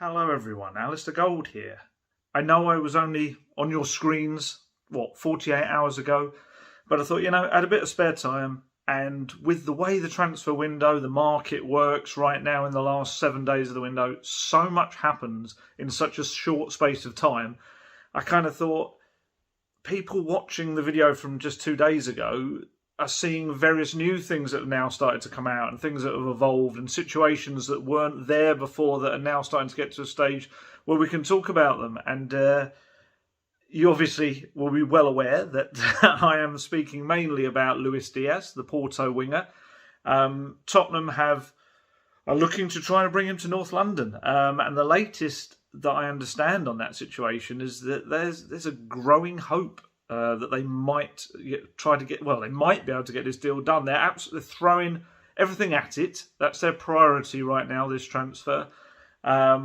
Hello everyone, Alistair Gold here. I know I was only on your screens, 48 hours ago, but I thought, I had a bit of spare time, and with the way the transfer window, the market works right now in the last 7 days of the window, so much happens in such a short space of time, I kind of thought, people watching the video from just 2 days ago are seeing various new things that have now started to come out and things that have evolved and situations that weren't there before that are now starting to get to a stage where we can talk about them. And you obviously will be well aware that I am speaking mainly about Luis Diaz, the Porto winger. Tottenham are looking to try and bring him to North London. And the latest that I understand on that situation is that there's a growing hope that they might they might be able to get this deal done. They're absolutely throwing everything at it. That's their priority right now, this transfer. I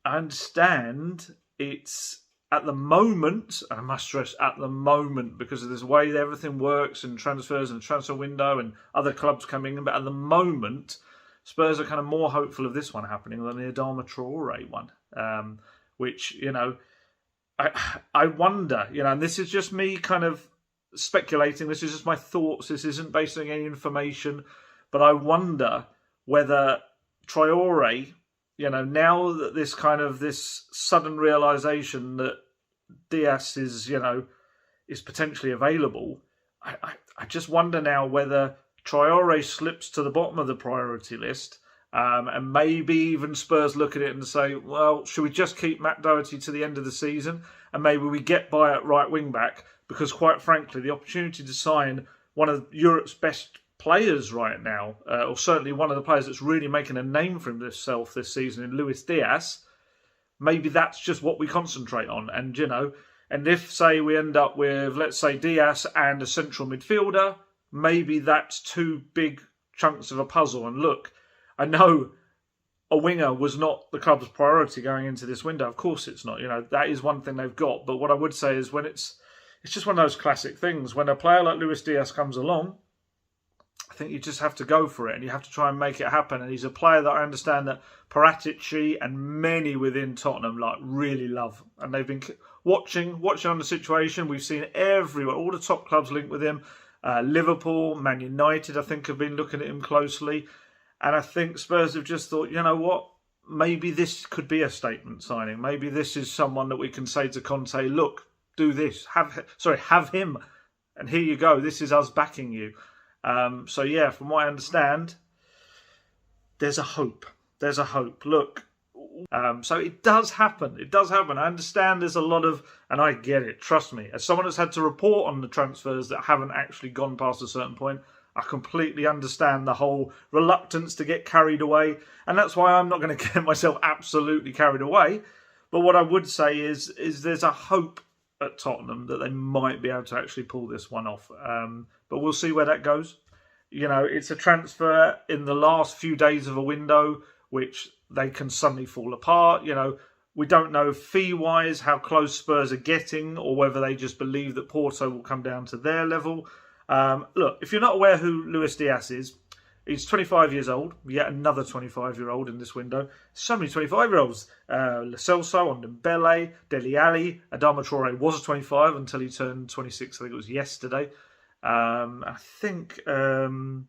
understand it's at the moment, and I must stress at the moment, because of this way that everything works and transfers and transfer window and other clubs coming in, but at the moment, Spurs are kind of more hopeful of this one happening than the Adama Traore one, which, I wonder, and this is just me kind of speculating. This is just my thoughts. This isn't based on any information. But I wonder whether Traore, now that this sudden realisation that Diaz is potentially available, I just wonder now whether Traore slips to the bottom of the priority list. And maybe even Spurs look at it and say, well, should we just keep Matt Doherty to the end of the season? And maybe we get by at right wing back, because quite frankly, the opportunity to sign one of Europe's best players right now, or certainly one of the players that's really making a name for himself this season in Luis Diaz, maybe that's just what we concentrate on. And, and if, say, we end up with, let's say, Diaz and a central midfielder, maybe that's two big chunks of a puzzle. And look, I know a winger was not the club's priority going into this window. Of course it's not. That is one thing they've got. But what I would say is when it's just one of those classic things. When a player like Luis Diaz comes along, I think you just have to go for it and you have to try and make it happen. And he's a player that I understand that Paratici and many within Tottenham really love. And they've been watching on the situation. We've seen everywhere, all the top clubs linked with him. Liverpool, Man United, I think, have been looking at him closely. And I think Spurs have just thought, you know what, maybe this could be a statement signing. Maybe this is someone that we can say to Conte, look, do this, have him. And here you go, this is us backing you. So yeah, from what I understand, there's a hope. There's a hope. Look, so it does happen. It does happen. I understand there's a lot of, and I get it, trust me. As someone that's had to report on the transfers that haven't actually gone past a certain point, I completely understand the whole reluctance to get carried away. And that's why I'm not going to get myself absolutely carried away. But what I would say is there's a hope at Tottenham that they might be able to actually pull this one off. But we'll see where that goes. It's a transfer in the last few days of a window, which they can suddenly fall apart. We don't know fee-wise how close Spurs are getting, or whether they just believe that Porto will come down to their level. Look, if you're not aware who Luis Diaz is, he's 25 years old, yet another 25-year-old in this window. So many 25-year-olds. Lo Celso, Ndombele, Dele Alli, Adama Traore was 25 until he turned 26, I think it was yesterday. I think Amrabat,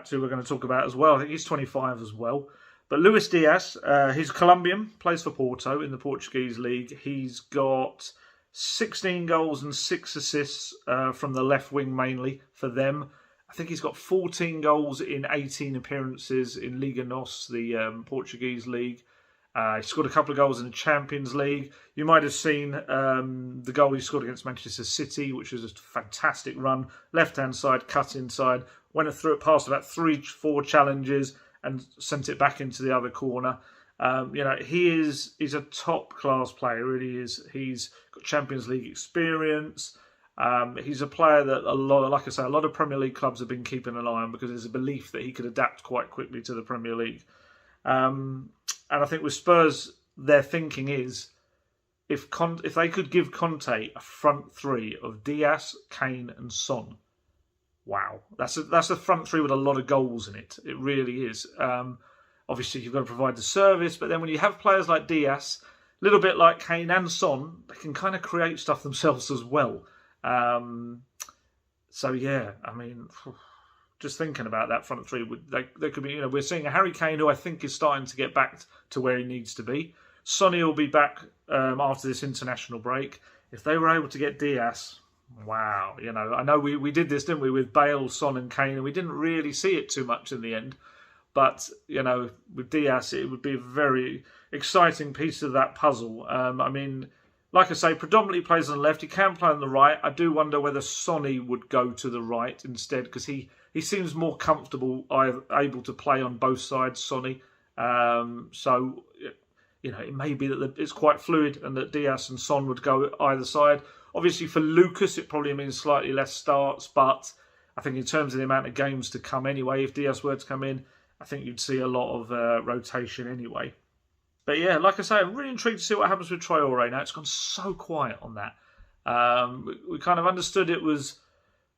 who we're going to talk about as well, I think he's 25 as well. But Luis Diaz, he's Colombian, plays for Porto in the Portuguese league. He's got 16 goals and 6 assists from the left wing mainly for them. I think he's got 14 goals in 18 appearances in Liga NOS, the Portuguese league. He scored a couple of goals in the Champions League. You might have seen the goal he scored against Manchester City, which was a fantastic run. Left-hand side, cut inside. Went through it past about 3-4 challenges and sent it back into the other corner. He's a top-class player, really is. He's got Champions League experience. He's a player that a lot of Premier League clubs have been keeping an eye on, because there's a belief that he could adapt quite quickly to the Premier League. And I think with Spurs, their thinking is, if they could give Conte a front three of Diaz, Kane and Son, wow, that's a front three with a lot of goals in it. It really is. obviously you've got to provide the service, but then when you have players like Diaz, a little bit like Kane and Son, they can kind of create stuff themselves as well. So yeah, I mean, just thinking about that front three, they could be, we're seeing a Harry Kane who I think is starting to get back to where he needs to be. Sonny will be back after this international break. If they were able to get Diaz, wow, I know we did this, didn't we, with Bale, Son and Kane, and we didn't really see it too much in the end. But, with Diaz, it would be a very exciting piece of that puzzle. I mean, like I say, predominantly plays on the left. He can play on the right. I do wonder whether Sonny would go to the right instead, because he seems more comfortable able to play on both sides, Sonny. So, it may be that it's quite fluid and that Diaz and Son would go either side. Obviously, for Lucas, it probably means slightly less starts, but I think in terms of the amount of games to come anyway, if Diaz were to come in, I think you'd see a lot of rotation anyway. But yeah, like I say, I'm really intrigued to see what happens with Traore now. It's gone so quiet on that. We kind of understood it was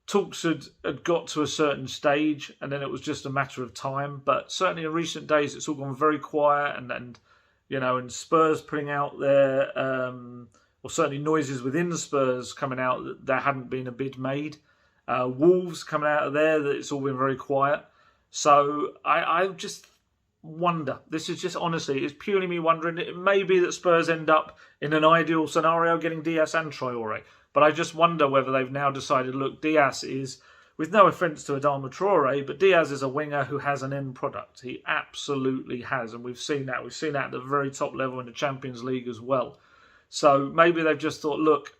talks had got to a certain stage and then it was just a matter of time. But certainly in recent days, it's all gone very quiet and Spurs putting out their, or certainly noises within Spurs coming out that there hadn't been a bid made. Wolves coming out of there, that it's all been very quiet. So I just wonder. This is just, honestly, it's purely me wondering. It may be that Spurs end up, in an ideal scenario, getting Diaz and Traore. But I just wonder whether they've now decided, look, Diaz is, with no offence to Adama Traore, but Diaz is a winger who has an end product. He absolutely has. And we've seen that. We've seen that at the very top level in the Champions League as well. So maybe they've just thought, look,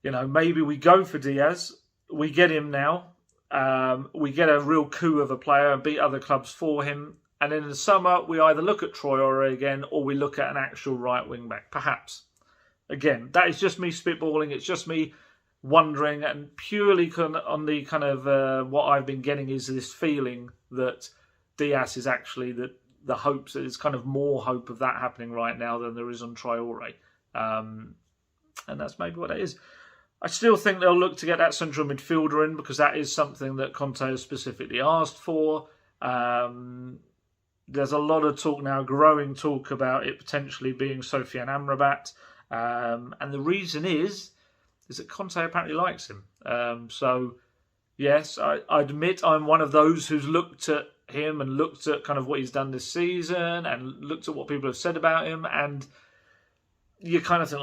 maybe we go for Diaz. We get him now. We get a real coup of a player and beat other clubs for him. And then in the summer, we either look at Traore again or we look at an actual right wing back, perhaps. Again, that is just me spitballing. It's just me wondering, and purely on the kind of what I've been getting is this feeling that Diaz is actually the hopes. There's kind of more hope of that happening right now than there is on Traore. And that's maybe what it is. I still think they'll look to get that central midfielder in because that is something that Conte has specifically asked for. There's a lot of talk now, growing talk about it potentially being Sofiane Amrabat. And the reason is that Conte apparently likes him. So, yes, I admit I'm one of those who's looked at him and looked at kind of what he's done this season and looked at what people have said about him. And you kind of think,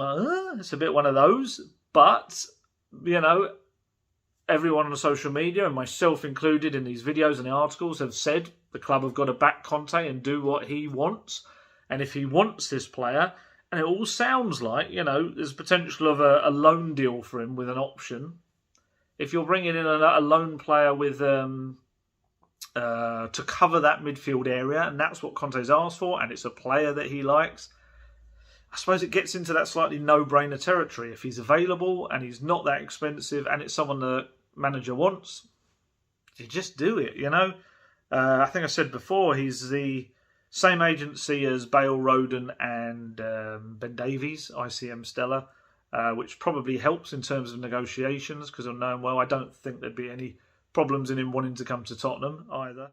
it's a bit one of those. But, everyone on social media, and myself included in these videos and the articles, have said the club have got to back Conte and do what he wants. And if he wants this player, and it all sounds like, there's potential of a loan deal for him with an option. If you're bringing in a loan player with to cover that midfield area, and that's what Conte's asked for, and it's a player that he likes, I suppose it gets into that slightly no-brainer territory. If he's available and he's not that expensive and it's someone the manager wants, you just do it, I think I said before, he's the same agency as Bale, Roden and Ben Davies, ICM Stella, which probably helps in terms of negotiations because I don't think there'd be any problems in him wanting to come to Tottenham either.